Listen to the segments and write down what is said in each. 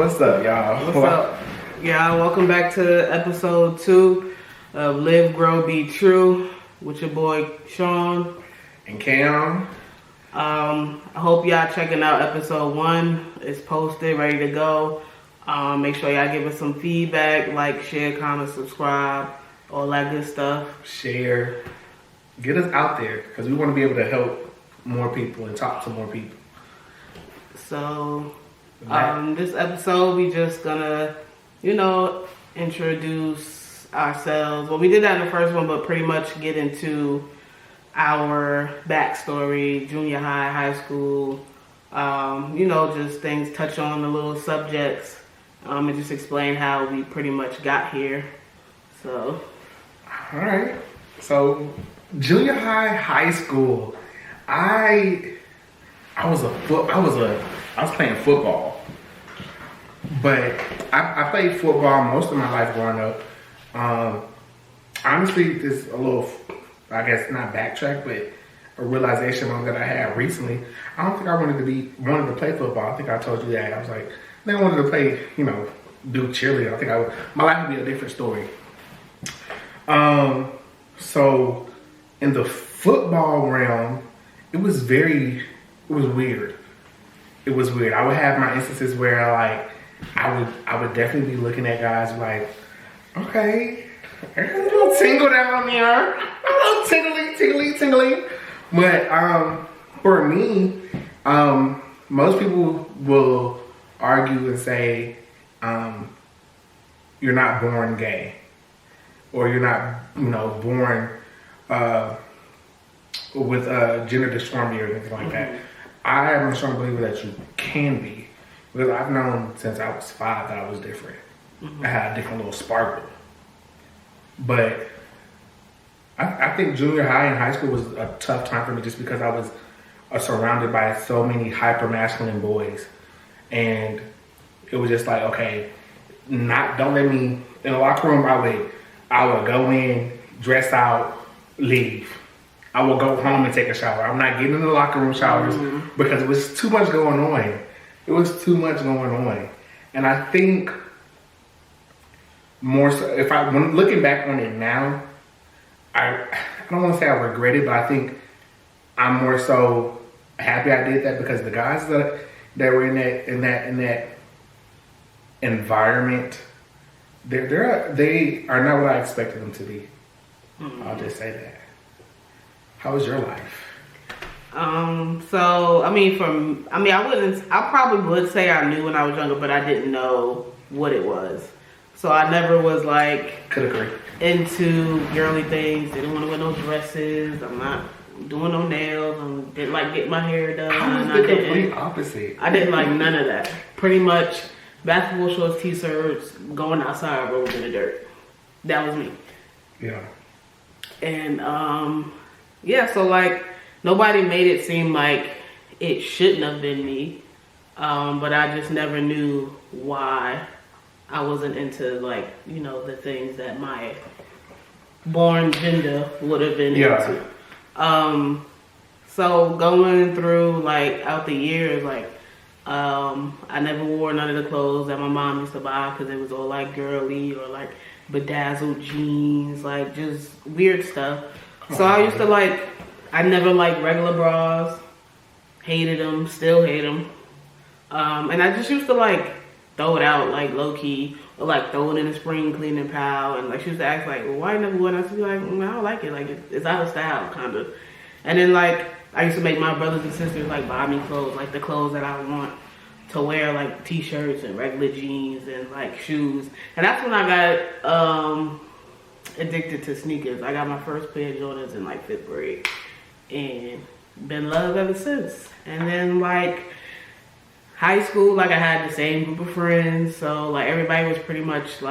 What's up, y'all? What's up? Yeah, welcome back to episode 2 of Live, Grow, Be True with your boy Sean and Cam. I hope y'all checking out episode 1. It's posted, ready to go. Make sure y'all give us some feedback, like, share, comment, subscribe, all that good stuff. Share. Get us out there because we want to be able to help more people and talk to more people. So, this episode, we just gonna, introduce ourselves. Well, we did that in the first one, but pretty much get into our backstory, junior high, high school, just things, touch on the little subjects, and just explain how we pretty much got here. So, all right. So, junior high, high school, I was playing football, but I played football most of my life growing up. Honestly, this a little, I guess not backtrack, but a realization that I had recently. I don't think I wanted to play football. I think I told you that. I was like, I think I wanted to play, do cheerleading. I think my life would be a different story. So in the football realm, it was weird. It was weird. I would have my instances where I would definitely be looking at guys like, okay, there's a little tingle down there, a little tingly. But for me, most people will argue and say, you're not born gay, or you're not, born with gender dysphoria or anything like that. I am a strong believer that you can be, because I've known since I was 5 that I was different. I had a different little sparkle. But I think junior high and high school was a tough time for me just because I was surrounded by so many hyper masculine boys, and it was just like, okay, don't let me in the locker room. I would go in, dress out, leave. I will go home and take a shower. I'm not getting in the locker room showers because it was too much going on. It was too much going on. And I think more so, when looking back on it now, I don't want to say I regret it, but I think I'm more so happy I did that, because the guys that were in that environment, they are not what I expected them to be. I'll just say that. How was your life? I probably would say I knew when I was younger, but I didn't know what it was. So I never was could agree, into girly things. Didn't want to wear no dresses. I'm not doing no nails. Didn't like get my hair done. I was the complete opposite. I didn't like none of that. Pretty much basketball shorts, t-shirts, going outside, rolling in the dirt. That was me. Yeah. And so nobody made it seem like it shouldn't have been me. But I just never knew why I wasn't into the things that my born gender would have been into. So going through out the years, I never wore none of the clothes that my mom used to buy, because it was all girly or bedazzled jeans, just weird stuff. So I used to I never liked regular bras, hated them, still hate them. And I just used to throw it out low key, or throw it in a spring cleaning pile. And she used to ask well, why you never wear it? I used to be I don't like it. It's out of style, kind of. And then I used to make my brothers and sisters buy me clothes, the clothes that I want to wear, t-shirts and regular jeans and shoes. And that's when I got addicted to sneakers. I got my first pair of Jordans in 5th grade, and been loved ever since. And then high school, I had the same group of friends, so everybody was pretty much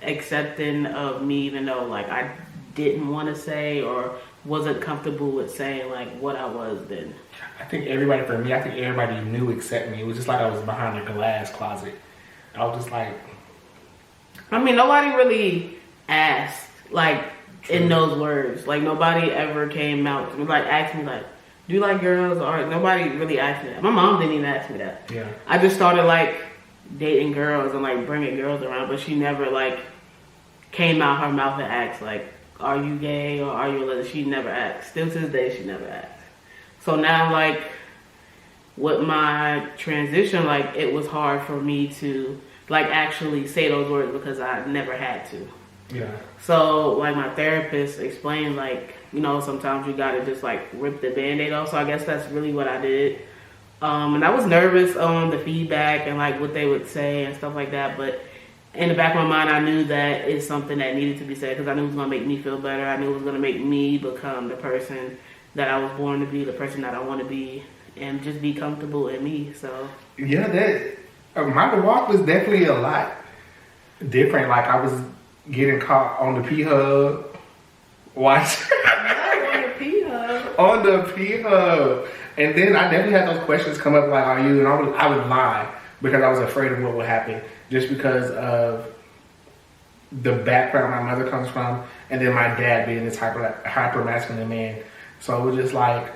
accepting of me, even though I didn't want to say or wasn't comfortable with saying what I was then. I think everybody knew except me. It was just I was behind a glass closet. I was just nobody really asked in those words. Nobody ever came out to me, asked me do you like girls? Or nobody really asked me that. My mom didn't even ask me that. Yeah. I just started dating girls and like bringing girls around, but she never like came out her mouth and asked like, are you gay or are you a lesbian? She never asked. Still to this day, she never asked. So now like with my transition, like it was hard for me to like actually say those words because I never had to. Yeah. So like my therapist explained like, you know, sometimes you gotta just like rip the band-aid off. So I guess that's really what I did. And I was nervous on the feedback and like what they would say and stuff like that. But in the back of my mind, I knew that it's something that needed to be said because I knew it was gonna make me feel better. I knew it was gonna make me become the person that I was born to be, the person that I want to be, and just be comfortable in me. So yeah, that my walk was definitely a lot different. Like I was getting caught on the P-Hub. Watch. on the P-Hub. On the P-Hub. And then I definitely had those questions come up like, are you? And I would lie because I was afraid of what would happen just because of the background my mother comes from and then my dad being this hyper masculine man. So it was just like,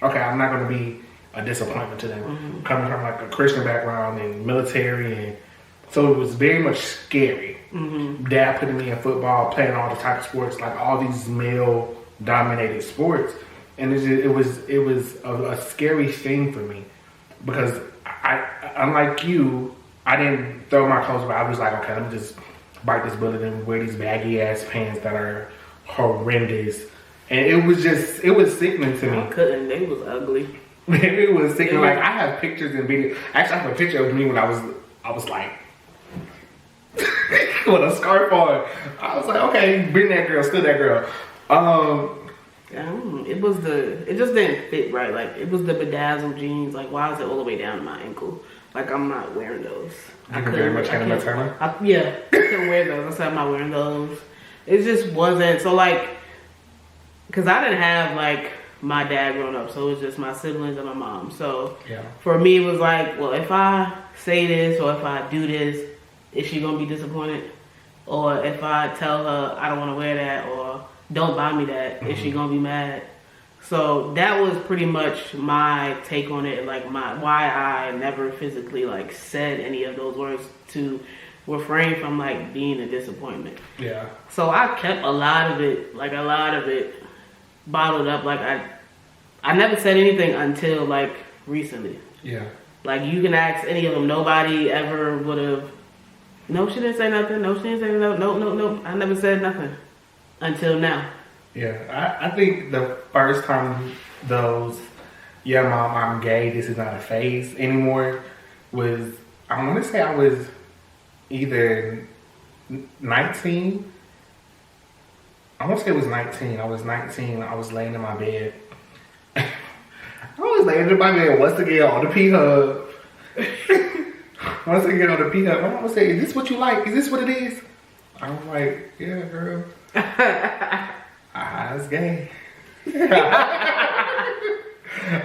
okay, I'm not going to be a disappointment to them. Mm-hmm. Coming from like a Christian background and military, and so it was very much scary. Mm-hmm. Dad putting me in football, playing all the type of sports, like all these male dominated sports. And it was a scary thing for me because I, unlike you, I didn't throw my clothes away. I was like, okay, let me just bite this bullet and wear these baggy ass pants that are horrendous. And it was sickening to me. I couldn't. They was ugly. It was sickening. Like I have pictures and videos. Actually, I have a picture of me when I was like with a scarf on. I was like, okay, been that girl, still that girl. It just didn't fit right. Like it was the bedazzled jeans. Like why is it all the way down to my ankle? Like I'm not wearing those. I couldn't very much Hannah Montana. I couldn't wear those. I said I'm not wearing those. It just wasn't. So like, cause I didn't have like my dad growing up, so it was just my siblings and my mom. So for me, it was like, well, if I say this or if I do this, is she gonna be disappointed? Or if I tell her I don't want to wear that or don't buy me that, is she gonna be mad? So that was pretty much my take on it, like why I never physically like said any of those words to refrain from like being a disappointment. Yeah. So I kept a lot of it bottled up. Like I never said anything until like recently. Yeah. Like you can ask any of them, nobody ever would have. No, she didn't say nothing. No, she didn't say no. I never said nothing until now. Yeah, I think the first time those, yeah, mom, I'm gay, this is not a phase anymore, was, I want to say I was either 19. I want to say it was 19. I was 19. I was laying in my bed. I was laying in my bed once again on the P-Hub. Once again on the P-Hub. My mom would say, is this what you like? Is this what it is? I'm like, yeah, girl. I was gay.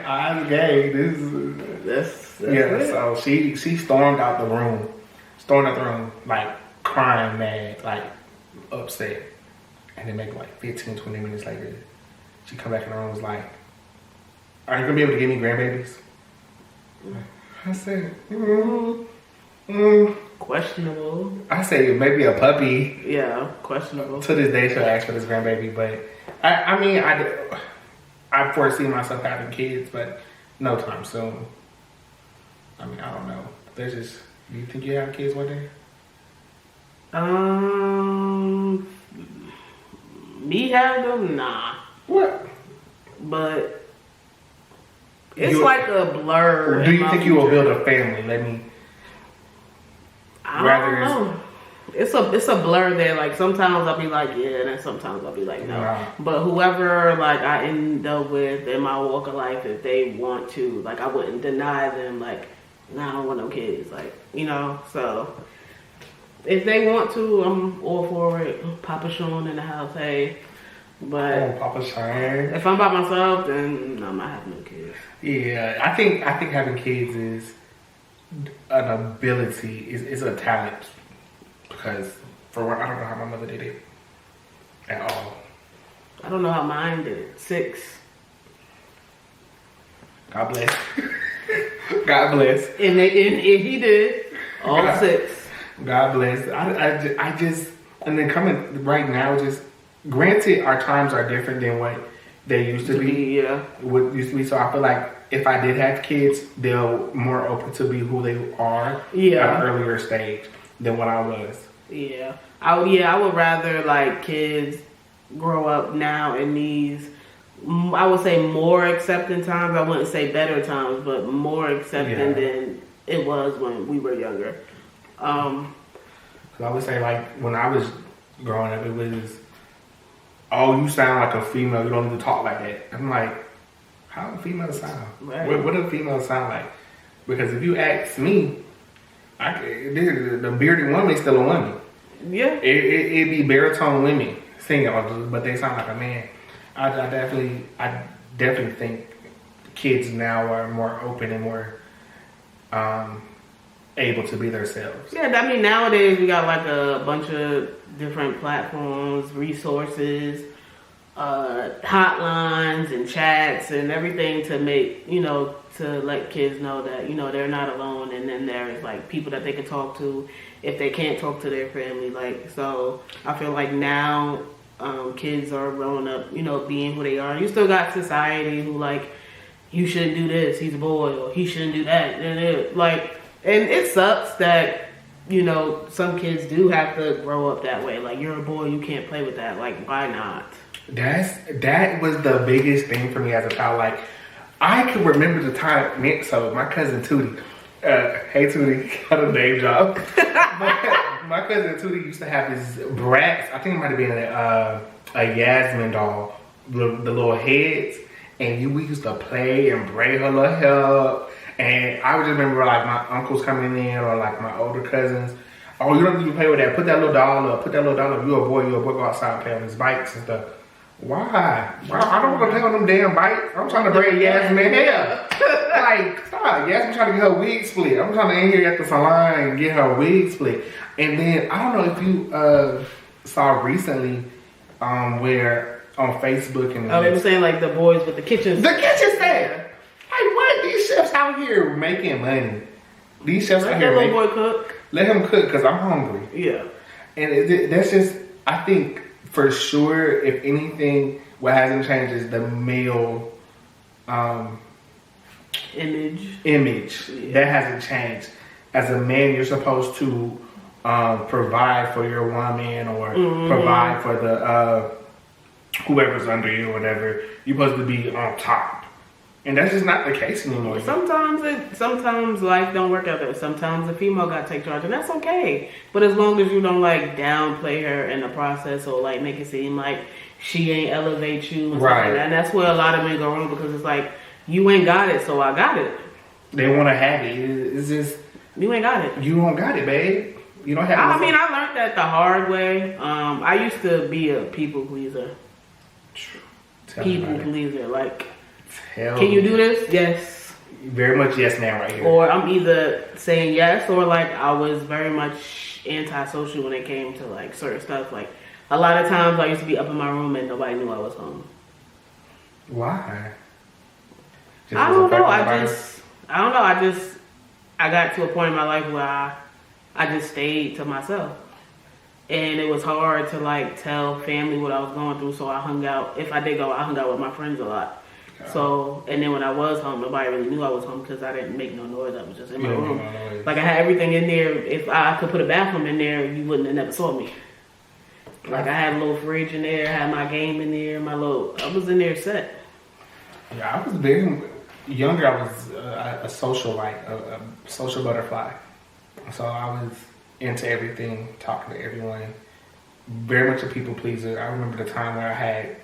I was gay. That's yeah. So she stormed out the room, like crying, mad, like upset. And then maybe like 15, 20 minutes later, she come back in the room and was like, "Are you gonna be able to give me grandbabies?" I said, questionable. I say maybe a puppy. Yeah, questionable. To this day, she'll ask for this grandbaby, but I mean, I foresee myself having kids, but no time soon. I mean, I don't know. Do you think you have kids one day? Me have them? Nah. What? But it's like a blur. Do you think you will build a family? I don't know. It's a blur there. Like sometimes I'll be like, yeah, and then sometimes I'll be like, no. Wow. But whoever like I end up with in my walk of life, if they want to, like I wouldn't deny them. Like, nah, I don't want no kids. Like, you know. So if they want to, I'm all for it. Papa Sean in the house, hey. But Papa Sean. If I'm by myself, then I'm not having no kids. Yeah, I think having kids is an ability, is a talent. Because for one, I don't know how my mother did it at all. I don't know how mine did it. 6. God bless. God bless. And he did. All God, 6. God bless. I just, and then coming right now, just granted, our times are different than what they used to be. Yeah. What used to be. So I feel like if I did have kids, they're more open to be who they are at an earlier stage than what I was. Yeah. I would rather like kids grow up now in these, I would say, more accepting times. I wouldn't say better times, but more accepting than it was when we were younger. I would say, like, when I was growing up, it was, oh, you sound like a female, you don't need to talk like that. I'm like, how do females sound? Right. What do females sound like? Because if you ask me, the bearded woman is still a woman. Yeah. It'd be baritone women singing, but they sound like a man. I definitely think kids now are more open and more able to be themselves. Yeah, I mean, nowadays we got like a bunch of different platforms, resources, hotlines and chats and everything to make, to let kids know that, they're not alone. And then there's like people that they can talk to if they can't talk to their family. Like, so I feel like now kids are growing up, being who they are. You still got society who like, you shouldn't do this, he's a boy, or he shouldn't do that. And it sucks that, some kids do have to grow up that way. Like, you're a boy, you can't play with that. Like, why not? That was the biggest thing for me as a child. Like, I can remember the time, so my cousin Tootie, hey Tootie, got a name job. my cousin Tootie used to have this Bratz, I think it might have been a Yasmin doll, the little heads, and we used to play and braid her little hair up. And I would just remember like my uncles coming in or like my older cousins. Oh, you don't even play with that. Put that little doll up. You're a boy. Go outside and play on his bikes and stuff. Why? I don't want to play on them damn bikes. I'm trying to braid Yasmin hair. Like, stop. Yasmin trying to get her wig split. I'm trying to in here at the salon and get her wig split. And then, I don't know if you saw recently where on Facebook and... Oh, they were saying like the boys with the kitchen... The kitchen stand! Like, what? These chefs out here making money. These chefs out here making... Let that little boy cook. Let him cook, because I'm hungry. Yeah. And that's just, I think, for sure, if anything, what hasn't changed is the male image. Yeah. That hasn't changed. As a man, you're supposed to provide for your woman or provide for the whoever's under you or whatever. You're supposed to be on top. And that's just not the case anymore. Sometimes life don't work out there. Sometimes the female got to take charge, and that's okay. But as long as you don't like downplay her in the process or like make it seem like she ain't elevate you, and right? And that's where a lot of men go wrong, because it's like, you ain't got it, so I got it. They want to have it. It's just, you ain't got it. You don't got it, babe. You don't have it. I mean, I learned that the hard way. I used to be a people pleaser. People pleaser, like. Can you do this? Yes. Very much yes man right here. Or I'm either saying yes, or like I was very much antisocial when it came to like certain stuff. Like a lot of times I used to be up in my room and nobody knew I was home. Why? I don't know. I got to a point in my life where I just stayed to myself. And it was hard to like tell family what I was going through, so I hung out. If I did go, I hung out with my friends a lot. So, and then when I was home, nobody really knew I was home because I didn't make no noise. I was just in my room. Like, I had everything in there. If I could put a bathroom in there, you wouldn't have never saw me. Like, I had a little fridge in there, had my game in there, I was in there set. Yeah, I was very younger. I was a social butterfly. So I was into everything, talking to everyone. Very much a people pleaser. I remember the time where I had...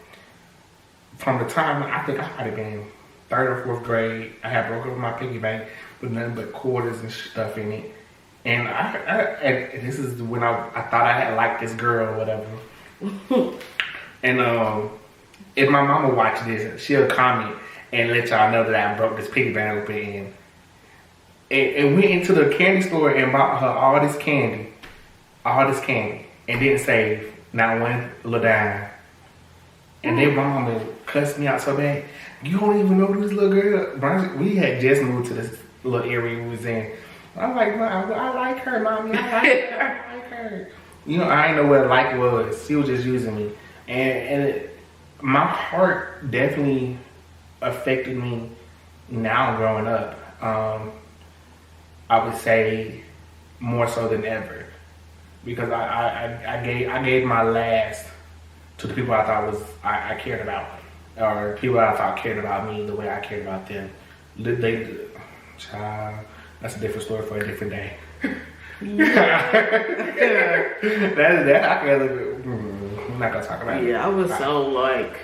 From the time, I think I might have been in 3rd or 4th grade, I had broke up my piggy bank with nothing but quarters and stuff in it. And and this is when I thought I had liked this girl or whatever. And if my mama watched this, she'll comment and let y'all know that I broke this piggy bank open and went into the candy store and bought her all this candy, and didn't save not one little dime. And then my mama cussed me out so bad. You don't even know this little girl. We had just moved to this little area we was in. I like her, mommy. I like her. I like her. You know, I didn't know what like was. She was just using me, and my heart definitely affected me now growing up. I would say more so than ever, because I gave my last to the people I thought I cared about, or people I thought cared about me the way I cared about them. Child, that's a different story for a different day. Yeah. that I can. I'm not gonna talk about it. Yeah, I was so like,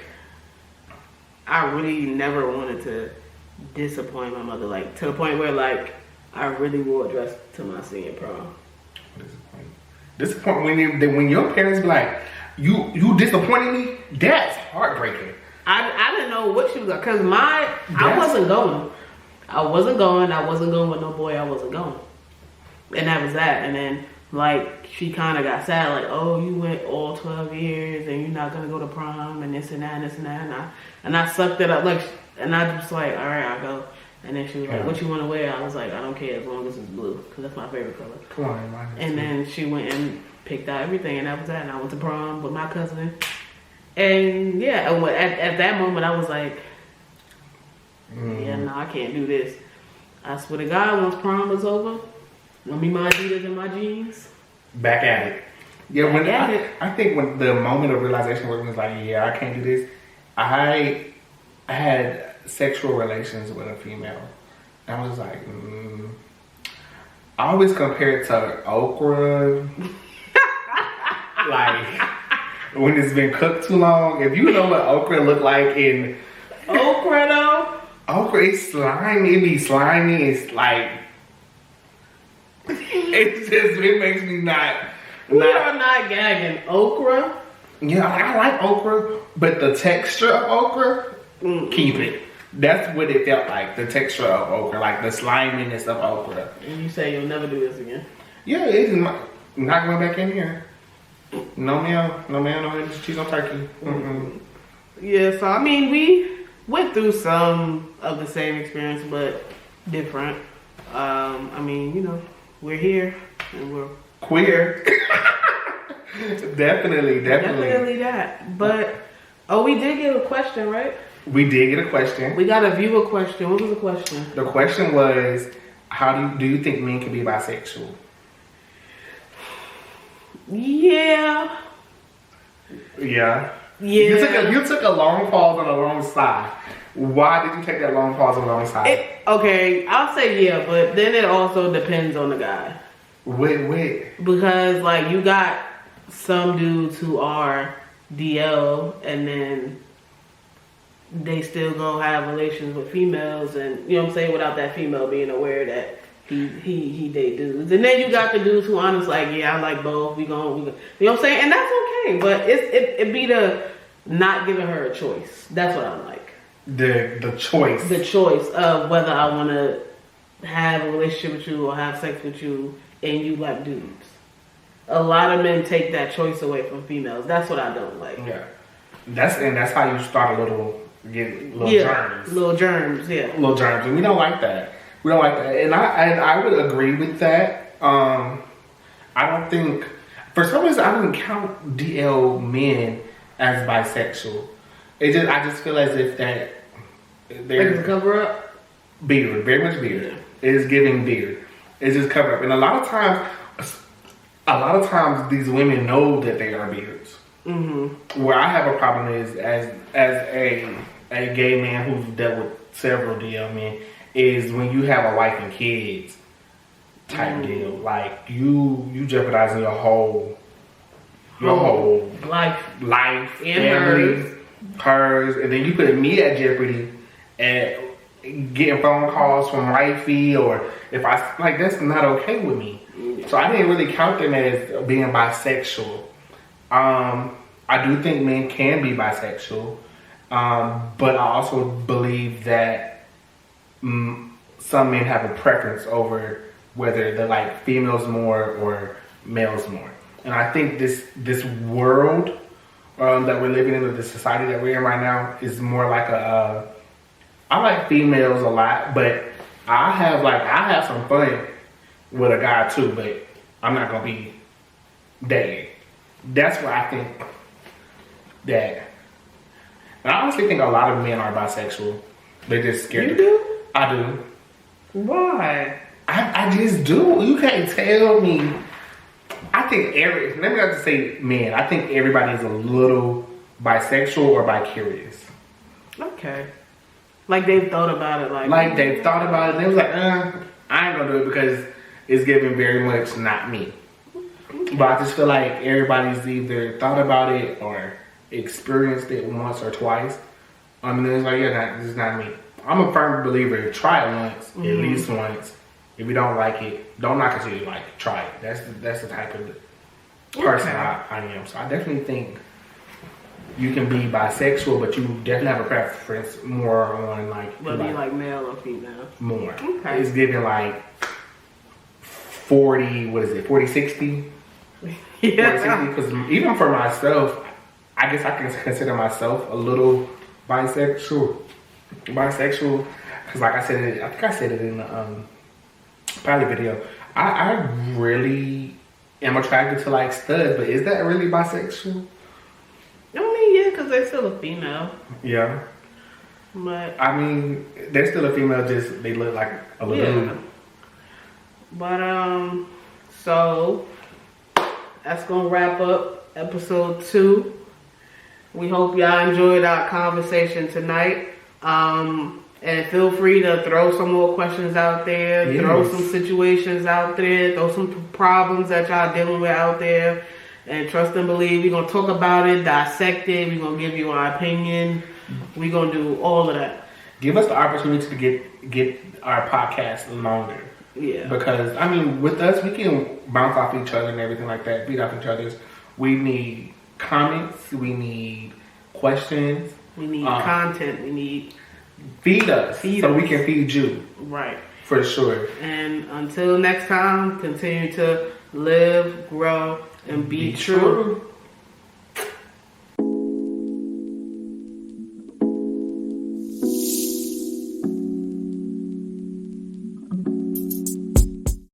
I really never wanted to disappoint my mother, like to the point where like I really wore a dress to my senior prom. Disappoint when your parents be like, you disappointed me. That's heartbreaking. I didn't know what she was like, cause I wasn't going. I wasn't going with no boy. I wasn't going, and that was that. And then like she kind of got sad, like, oh, you went all 12 years and you're not gonna go to prom and this and that and this and that. And I sucked it up, like, and I just like, all right, I'll go. And then she was like, what you want to wear? I was like, I don't care as long as it's blue, because that's my favorite color. Come on, man. And then she went and picked out everything, and that was that. And I went to prom with my cousin. And yeah, at that moment, I was like, yeah, no, I can't do this. I swear to God, once prom was over, me my Adidas and my jeans. Back at it. Yeah, I think when the moment of realization was like, yeah, I can't do this. I had sexual relations with a female. And I was just like, I always compare it to okra. Like, when it's been cooked too long. If you know what okra look like in... Okra though? Okra, it's slimy. It be slimy. It's like... it makes me not... We are not gagging. Okra? Yeah, I like okra, but the texture of okra, keep it. That's what it felt like, the texture of okra, like the sliminess of okra. And you say you'll never do this again? Yeah, it's not going back in here. No ma'am, no cheese on turkey. Yeah, so I mean, we went through some of the same experience, but different. I mean, you know, we're here and we're queer. Definitely that. But we did get a question, right? We did get a question. We got a viewer question. What was the question? The question was, how do you think men can be bisexual? Yeah. You took a long pause on the wrong side. Why did you take that long pause on the wrong side? Okay, I'll say yeah, but then it also depends on the guy. Wait. Because like you got some dudes who are DL and then they still gonna have relations with females, and you know what I'm saying, without that female being aware that he date dudes. And then you got the dudes who honest like, yeah, I like both. We gonna you know what I'm saying, and that's okay. But it be the not giving her a choice. That's what I'm like. The choice. The choice of whether I want to have a relationship with you or have sex with you, and you like dudes. A lot of men take that choice away from females. That's what I don't like. Yeah, that's how you start get little germs. Little germs, and we don't like that. And I would agree with that. I don't think, for some reason, I didn't count DL men as bisexual. I just feel as if that they're cover up. Beard, very much beard. Yeah. It is giving beard. It's just cover up, and a lot of times these women know that they are beards. Mm-hmm. Where I have a problem is as a gay man who's dealt with several DL men, is when you have a wife and kids type deal. Like you jeopardizing your whole life, family, hers, and then you put me at jeopardy and getting phone calls from wifey, or if I like, that's not okay with me. So I didn't really count them as being bisexual. I do think men can be bisexual, but I also believe that some men have a preference over whether they like females more or males more. And I think this world that we're living in, this society that we're in right now, is more like I like females a lot, but I have some fun with a guy too, but I'm not gonna be dating. That's why I think that. And I honestly think a lot of men are bisexual. They're just scared. You do? I do. Why? I just do. You can't tell me. I think let me not just say men. I think everybody is a little bisexual or bi-curious. Okay. Like they've thought about it. Like they've thought about it. And they was like, I ain't gonna do it because it's giving very much not me. Okay. But I just feel like everybody's either thought about it or experienced it once or twice. And then it's like, yeah, this is not me. I'm a firm believer. Try it once, at least once. If you don't like it, don't knock it till you like it. Try it. That's the type of person I am. So I definitely think you can be bisexual, but you definitely have a preference more on whether you like male or female. More. Okay. It's giving like 40-60? Yeah. Because even for myself, I guess I can consider myself a little bisexual. Because like I said, I think I said it in the pilot video. I really am attracted to like studs, but is that really bisexual? I mean, yeah, because they're still a female. Yeah. But I mean, they're still a female, just they look like a little. Yeah. But so that's gonna wrap up episode 2. We hope y'all enjoyed our conversation tonight. And feel free to throw some more questions out there, throw some situations out there, throw some problems that y'all dealing with out there. And trust and believe, we're going to talk about it, dissect it, we're going to give you our opinion. We're going to do all of that. Give us the opportunity to get our podcast longer. Yeah. Because, I mean, with us, we can bounce off each other and everything like that, beat off each other's. We need comments, we need questions. We need content, we need... Feed us so we can feed you. Right. For sure. And until next time, continue to live, grow, and be true.